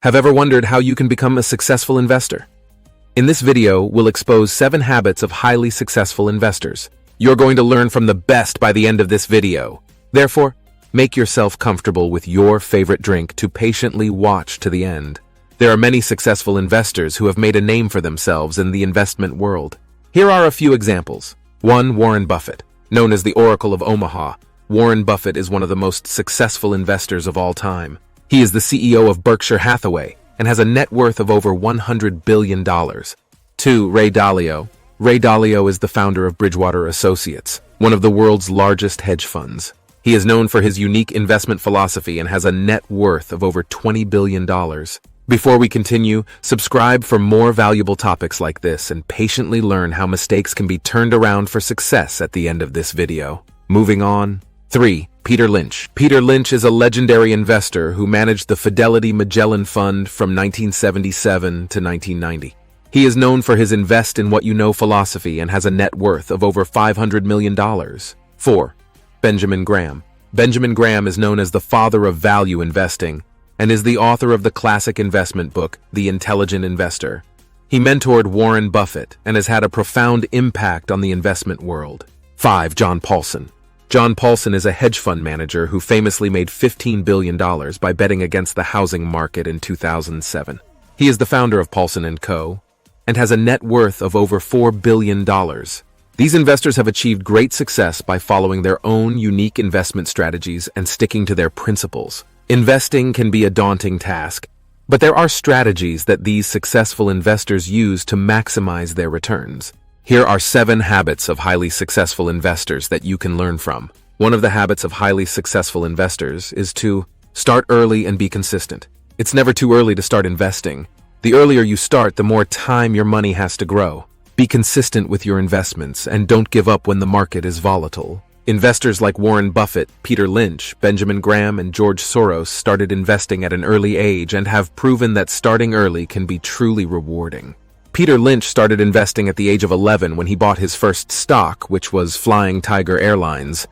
Have ever wondered how you can become a successful investor? In this video, we'll expose 7 habits of highly successful investors. You're going to learn from the best by the end of this video. Therefore, make yourself comfortable with your favorite drink to patiently watch to the end. There are many successful investors who have made a name for themselves in the investment world. Here are a few examples. 1. Warren Buffett. Known as the Oracle of Omaha, Warren Buffett is one of the most successful investors of all time. He is the CEO of Berkshire Hathaway and has a net worth of over $100 billion. 2. Ray Dalio. Ray Dalio is the founder of Bridgewater Associates, one of the world's largest hedge funds. He is known for his unique investment philosophy and has a net worth of over $20 billion. Before we continue, subscribe for more valuable topics like this and patiently learn how mistakes can be turned around for success at the end of this video. Moving on. 3. Peter Lynch. Peter Lynch is a legendary investor who managed the Fidelity Magellan Fund from 1977 to 1990. He is known for his invest in what you know philosophy and has a net worth of over $500 million. 4. Benjamin Graham. Benjamin Graham is known as the father of value investing and is the author of the classic investment book, The Intelligent Investor. He mentored Warren Buffett and has had a profound impact on the investment world. 5. John Paulson. John Paulson is a hedge fund manager who famously made $15 billion by betting against the housing market in 2007. He is the founder of Paulson & Co. and has a net worth of over $4 billion. These investors have achieved great success by following their own unique investment strategies and sticking to their principles. Investing can be a daunting task, but there are strategies that these successful investors use to maximize their returns. Here are 7 habits of highly successful investors that you can learn from. One of the habits of highly successful investors is to start early and be consistent. It's never too early to start investing. The earlier you start, the more time your money has to grow. Be consistent with your investments and don't give up when the market is volatile. Investors like Warren Buffett, Peter Lynch, Benjamin Graham, and George Soros started investing at an early age and have proven that starting early can be truly rewarding. Peter Lynch started investing at the age of 11 when he bought his first stock, which was Flying Tiger Airlines.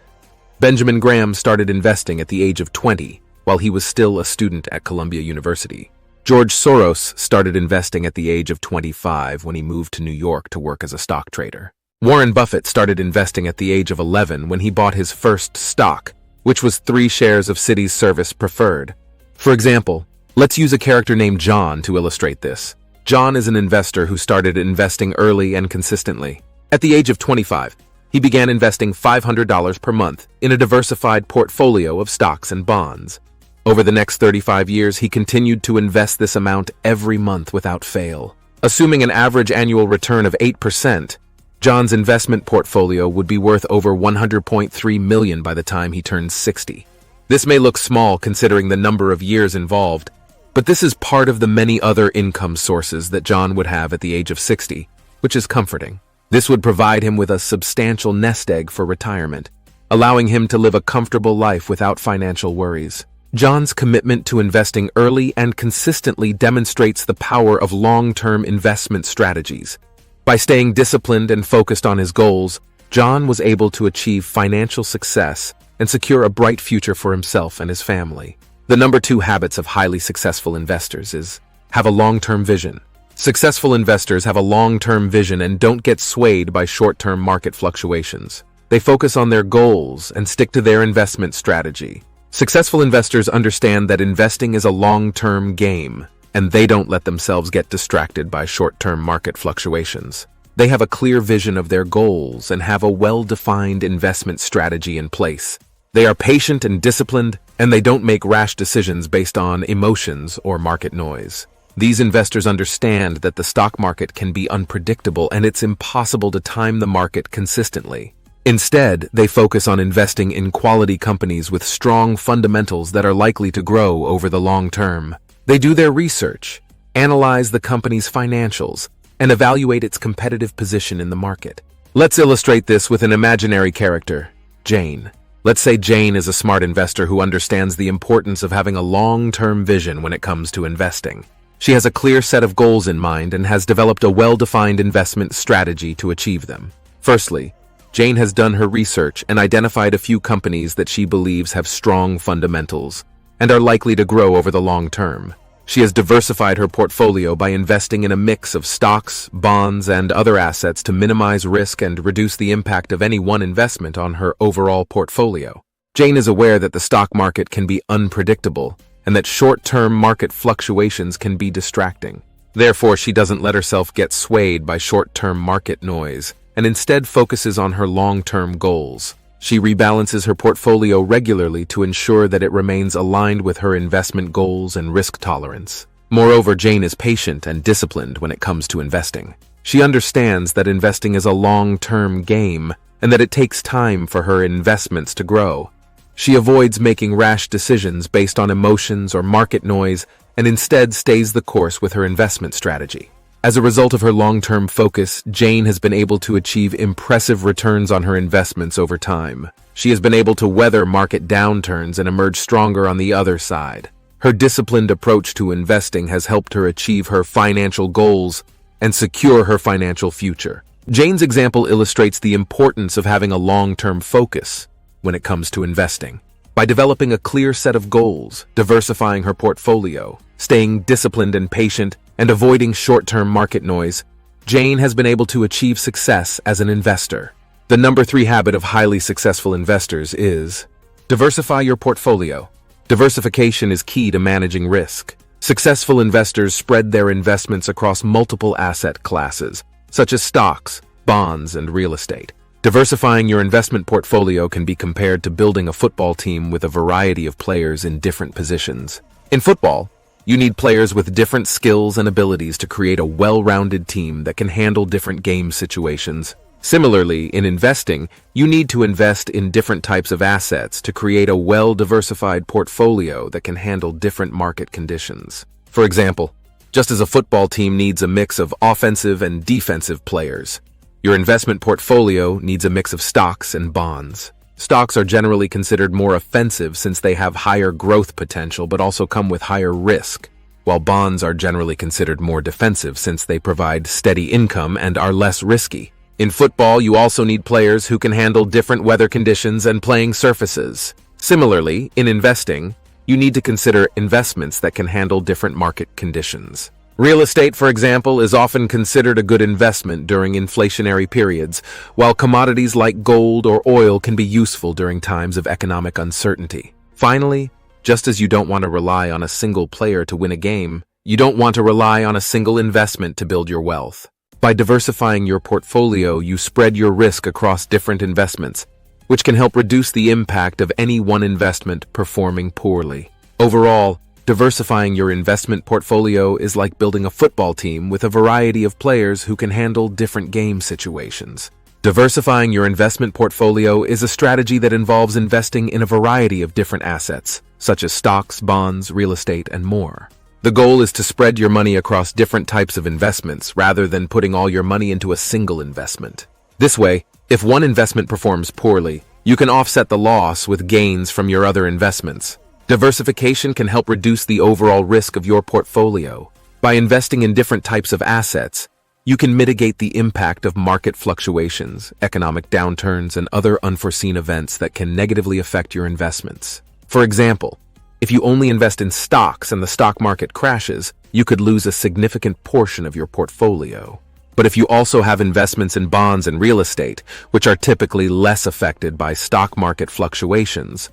Benjamin Graham started investing at the age of 20, while he was still a student at Columbia University. George Soros started investing at the age of 25 when he moved to New York to work as a stock trader. Warren Buffett started investing at the age of 11 when he bought his first stock, which was 3 shares of Citi's Service Preferred. For example, let's use a character named John to illustrate this. John is an investor who started investing early and consistently. At the age of 25, he began investing $500 per month in a diversified portfolio of stocks and bonds. Over the next 35 years, he continued to invest this amount every month without fail. Assuming an average annual return of 8%, John's investment portfolio would be worth over $100.3 million by the time he turns 60. This may look small considering the number of years involved, but this is part of the many other income sources that John would have at the age of 60, which is comforting. This would provide him with a substantial nest egg for retirement, allowing him to live a comfortable life without financial worries. John's commitment to investing early and consistently demonstrates the power of long-term investment strategies. By staying disciplined and focused on his goals, John was able to achieve financial success and secure a bright future for himself and his family. The number 2 habits of highly successful investors is have a long-term vision. Successful investors have a long-term vision and don't get swayed by short-term market fluctuations. They focus on their goals and stick to their investment strategy. Successful investors understand that investing is a long-term game, and they don't let themselves get distracted by short-term market fluctuations. They have a clear vision of their goals and have a well-defined investment strategy in place. They are patient and disciplined, and they don't make rash decisions based on emotions or market noise. These investors understand that the stock market can be unpredictable and it's impossible to time the market consistently. Instead, they focus on investing in quality companies with strong fundamentals that are likely to grow over the long term. They do their research, analyze the company's financials, and evaluate its competitive position in the market. Let's illustrate this with an imaginary character, Jane. Let's say Jane is a smart investor who understands the importance of having a long-term vision when it comes to investing. She has a clear set of goals in mind and has developed a well-defined investment strategy to achieve them. Firstly, Jane has done her research and identified a few companies that she believes have strong fundamentals and are likely to grow over the long term. She has diversified her portfolio by investing in a mix of stocks, bonds, and other assets to minimize risk and reduce the impact of any one investment on her overall portfolio. Jane is aware that the stock market can be unpredictable and that short-term market fluctuations can be distracting. Therefore, she doesn't let herself get swayed by short-term market noise and instead focuses on her long-term goals. She rebalances her portfolio regularly to ensure that it remains aligned with her investment goals and risk tolerance. Moreover, Jane is patient and disciplined when it comes to investing. She understands that investing is a long-term game and that it takes time for her investments to grow. She avoids making rash decisions based on emotions or market noise and instead stays the course with her investment strategy. As a result of her long-term focus, Jane has been able to achieve impressive returns on her investments over time. She has been able to weather market downturns and emerge stronger on the other side. Her disciplined approach to investing has helped her achieve her financial goals and secure her financial future. Jane's example illustrates the importance of having a long-term focus when it comes to investing. By developing a clear set of goals, diversifying her portfolio, staying disciplined and patient, and avoiding short-term market noise, Jane has been able to achieve success as an investor. The number 3 habit of highly successful investors is diversify your portfolio. Diversification is key to managing risk. Successful investors spread their investments across multiple asset classes, such as stocks, bonds, and real estate. Diversifying your investment portfolio can be compared to building a football team with a variety of players in different positions. In football, you need players with different skills and abilities to create a well-rounded team that can handle different game situations. Similarly, in investing, you need to invest in different types of assets to create a well-diversified portfolio that can handle different market conditions. For example, just as a football team needs a mix of offensive and defensive players, your investment portfolio needs a mix of stocks and bonds. Stocks are generally considered more offensive since they have higher growth potential but also come with higher risk, while bonds are generally considered more defensive since they provide steady income and are less risky. In football, you also need players who can handle different weather conditions and playing surfaces. Similarly, in investing, you need to consider investments that can handle different market conditions. Real estate, for example, is often considered a good investment during inflationary periods, while commodities like gold or oil can be useful during times of economic uncertainty. Finally, just as you don't want to rely on a single player to win a game, you don't want to rely on a single investment to build your wealth. By diversifying your portfolio, you spread your risk across different investments, which can help reduce the impact of any one investment performing poorly. Overall, diversifying your investment portfolio is like building a football team with a variety of players who can handle different game situations. Diversifying your investment portfolio is a strategy that involves investing in a variety of different assets, such as stocks, bonds, real estate, and more. The goal is to spread your money across different types of investments rather than putting all your money into a single investment. This way, if one investment performs poorly, you can offset the loss with gains from your other investments. Diversification can help reduce the overall risk of your portfolio. By investing in different types of assets, you can mitigate the impact of market fluctuations, economic downturns, and other unforeseen events that can negatively affect your investments. For example, if you only invest in stocks and the stock market crashes, you could lose a significant portion of your portfolio. But if you also have investments in bonds and real estate, which are typically less affected by stock market fluctuations,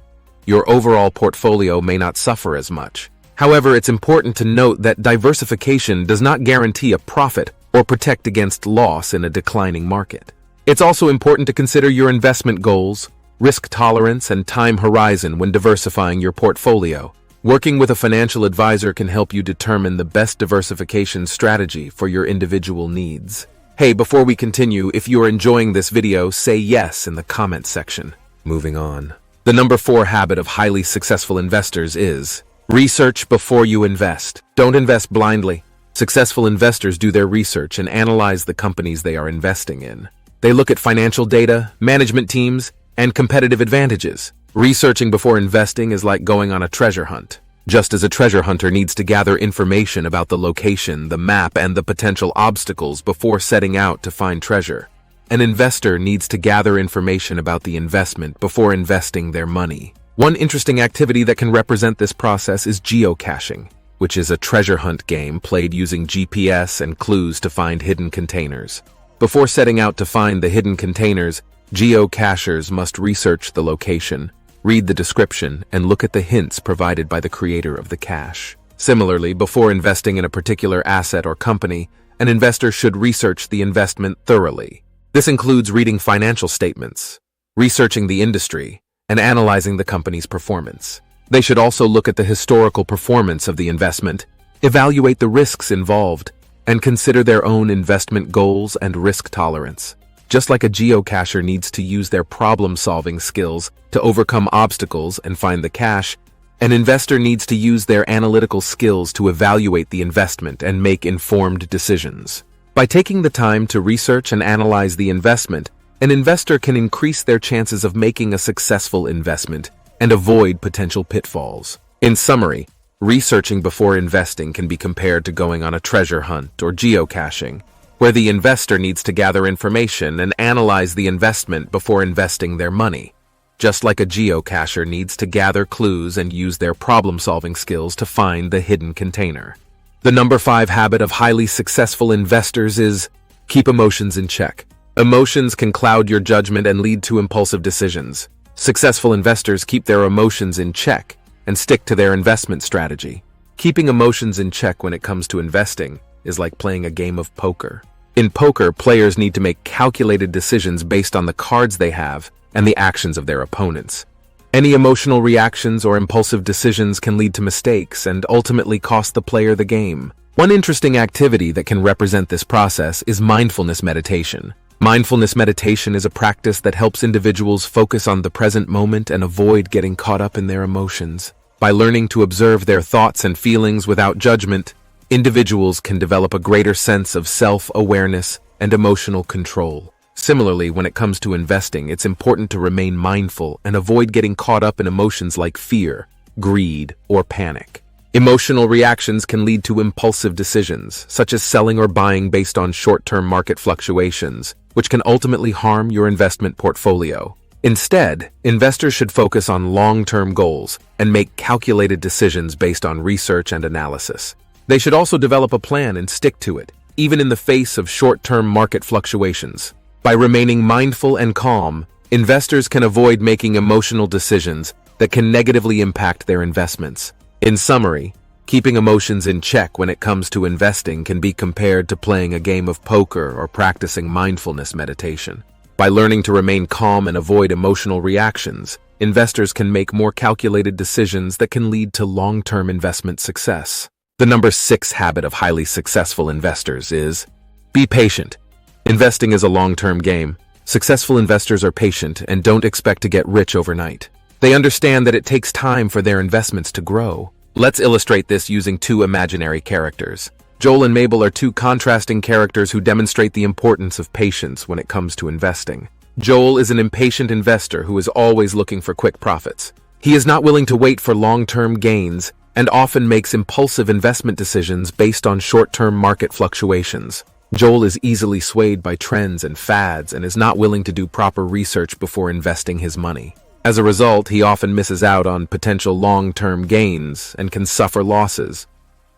your overall portfolio may not suffer as much. However, it's important to note that diversification does not guarantee a profit or protect against loss in a declining market. It's also important to consider your investment goals, risk tolerance, and time horizon when diversifying your portfolio. Working with a financial advisor can help you determine the best diversification strategy for your individual needs. Hey, before we continue, if you are enjoying this video, say yes in the comment section. Moving on. The number 4 habit of highly successful investors is research before you invest. Don't invest blindly. Successful investors do their research and analyze the companies they are investing in. They look at financial data, management teams, and competitive advantages. Researching before investing is like going on a treasure hunt. Just as a treasure hunter needs to gather information about the location, the map, and the potential obstacles before setting out to find treasure, an investor needs to gather information about the investment before investing their money. One interesting activity that can represent this process is geocaching. which is a treasure hunt game played using GPS and clues to find hidden containers. Before setting out to find the hidden containers, geocachers must research the location, read the description, and look at the hints provided by the creator of the cache. Similarly, before investing in a particular asset or company, an investor should research the investment thoroughly. This includes reading financial statements, researching the industry, and analyzing the company's performance. They should also look at the historical performance of the investment, evaluate the risks involved, and consider their own investment goals and risk tolerance. Just like a geocacher needs to use their problem-solving skills to overcome obstacles and find the cache, an investor needs to use their analytical skills to evaluate the investment and make informed decisions. By taking the time to research and analyze the investment, an investor can increase their chances of making a successful investment and avoid potential pitfalls. In summary, researching before investing can be compared to going on a treasure hunt or geocaching, where the investor needs to gather information and analyze the investment before investing their money. Just like a geocacher needs to gather clues and use their problem-solving skills to find the hidden container. The number 5 habit of highly successful investors is keep emotions in check. Emotions can cloud your judgment and lead to impulsive decisions. Successful investors keep their emotions in check and stick to their investment strategy. Keeping emotions in check when it comes to investing is like playing a game of poker. In poker, players need to make calculated decisions based on the cards they have and the actions of their opponents. Any emotional reactions or impulsive decisions can lead to mistakes and ultimately cost the player the game. One interesting activity that can represent this process is mindfulness meditation. Mindfulness meditation is a practice that helps individuals focus on the present moment and avoid getting caught up in their emotions. By learning to observe their thoughts and feelings without judgment, individuals can develop a greater sense of self-awareness and emotional control. Similarly, when it comes to investing, it's important to remain mindful and avoid getting caught up in emotions like fear, greed, or panic. Emotional reactions can lead to impulsive decisions, such as selling or buying based on short-term market fluctuations, which can ultimately harm your investment portfolio. Instead, investors should focus on long-term goals and make calculated decisions based on research and analysis. They should also develop a plan and stick to it, even in the face of short-term market fluctuations. By remaining mindful and calm, investors can avoid making emotional decisions that can negatively impact their investments. In summary, keeping emotions in check when it comes to investing can be compared to playing a game of poker or practicing mindfulness meditation. By learning to remain calm and avoid emotional reactions, investors can make more calculated decisions that can lead to long-term investment success. The number 6 habit of highly successful investors is be patient. Investing is a long-term game. Successful investors are patient and don't expect to get rich overnight. They understand that it takes time for their investments to grow. Let's illustrate this using 2 imaginary characters. Joel and Mabel are 2 contrasting characters who demonstrate the importance of patience when it comes to investing. Joel is an impatient investor who is always looking for quick profits. He is not willing to wait for long-term gains and often makes impulsive investment decisions based on short-term market fluctuations. Joel is easily swayed by trends and fads and is not willing to do proper research before investing his money. As a result, he often misses out on potential long-term gains and can suffer losses.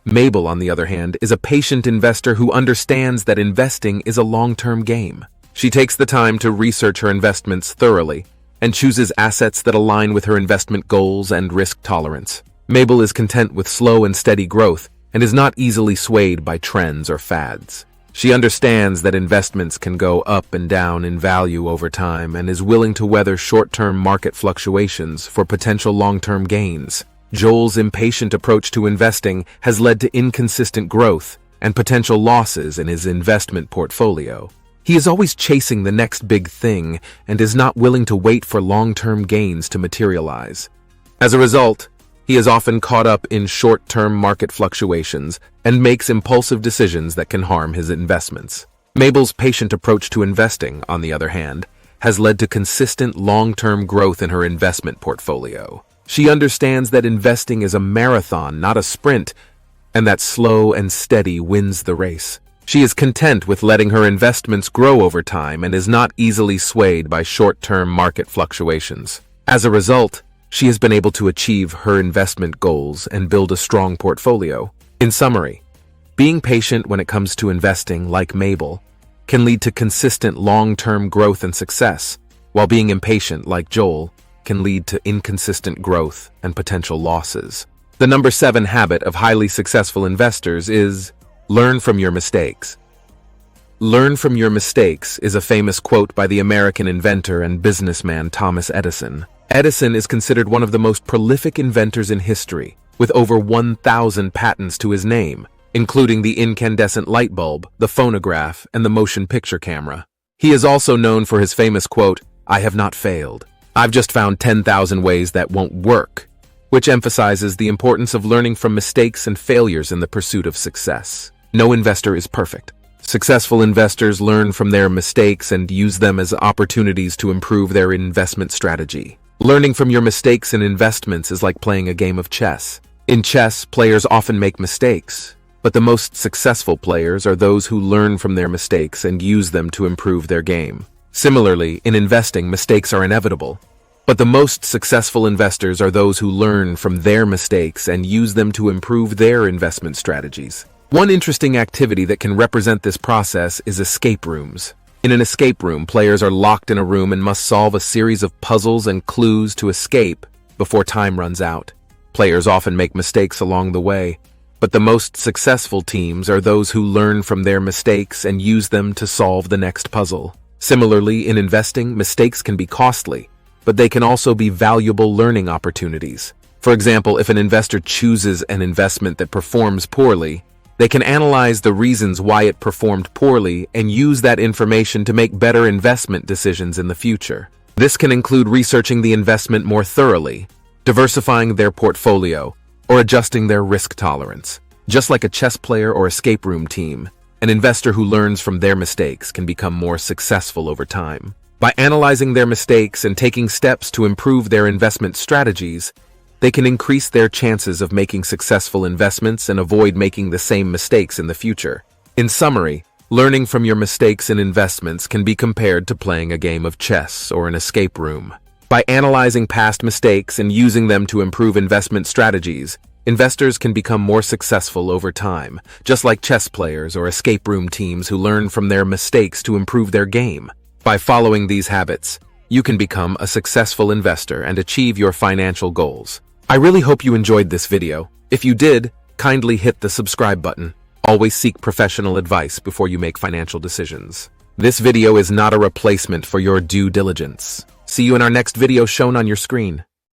Mabel, on the other hand, is a patient investor who understands that investing is a long-term game. She takes the time to research her investments thoroughly and chooses assets that align with her investment goals and risk tolerance. Mabel is content with slow and steady growth and is not easily swayed by trends or fads. She understands that investments can go up and down in value over time and is willing to weather short-term market fluctuations for potential long-term gains. Joel's impatient approach to investing has led to inconsistent growth and potential losses in his investment portfolio. He is always chasing the next big thing and is not willing to wait for long-term gains to materialize. As a result, he is often caught up in short-term market fluctuations and makes impulsive decisions that can harm his investments. Mabel's patient approach to investing, on the other hand, has led to consistent long-term growth in her investment portfolio. She understands that investing is a marathon, not a sprint, and that slow and steady wins the race. She is content with letting her investments grow over time and is not easily swayed by short-term market fluctuations. As a result, she has been able to achieve her investment goals and build a strong portfolio. In summary, being patient when it comes to investing, like Mabel, can lead to consistent long-term growth and success, while being impatient, like Joel, can lead to inconsistent growth and potential losses. The number 7 habit of highly successful investors is learn from your mistakes. Learn from your mistakes is a famous quote by the American inventor and businessman Thomas Edison. Edison is considered one of the most prolific inventors in history, with over 1,000 patents to his name, including the incandescent light bulb, the phonograph, and the motion picture camera. He is also known for his famous quote, "I have not failed. I've just found 10,000 ways that won't work," which emphasizes the importance of learning from mistakes and failures in the pursuit of success. No investor is perfect. Successful investors learn from their mistakes and use them as opportunities to improve their investment strategy. Learning from your mistakes in investments is like playing a game of chess. In chess, players often make mistakes, but the most successful players are those who learn from their mistakes and use them to improve their game. Similarly, in investing, mistakes are inevitable, but the most successful investors are those who learn from their mistakes and use them to improve their investment strategies. One interesting activity that can represent this process is escape rooms. In an escape room, players are locked in a room and must solve a series of puzzles and clues to escape before time runs out. Players often make mistakes along the way, but the most successful teams are those who learn from their mistakes and use them to solve the next puzzle. Similarly, in investing, mistakes can be costly, but they can also be valuable learning opportunities. For example, if an investor chooses an investment that performs poorly, they can analyze the reasons why it performed poorly and use that information to make better investment decisions in the future. This can include researching the investment more thoroughly, diversifying their portfolio, or adjusting their risk tolerance. Just like a chess player or escape room team, an investor who learns from their mistakes can become more successful over time. By analyzing their mistakes and taking steps to improve their investment strategies, they can increase their chances of making successful investments and avoid making the same mistakes in the future. In summary, learning from your mistakes in investments can be compared to playing a game of chess or an escape room. By analyzing past mistakes and using them to improve investment strategies, investors can become more successful over time, just like chess players or escape room teams who learn from their mistakes to improve their game. By following these habits, you can become a successful investor and achieve your financial goals. I really hope you enjoyed this video. If you did, kindly hit the subscribe button. Always seek professional advice before you make financial decisions. This video is not a replacement for your due diligence. See you in our next video shown on your screen.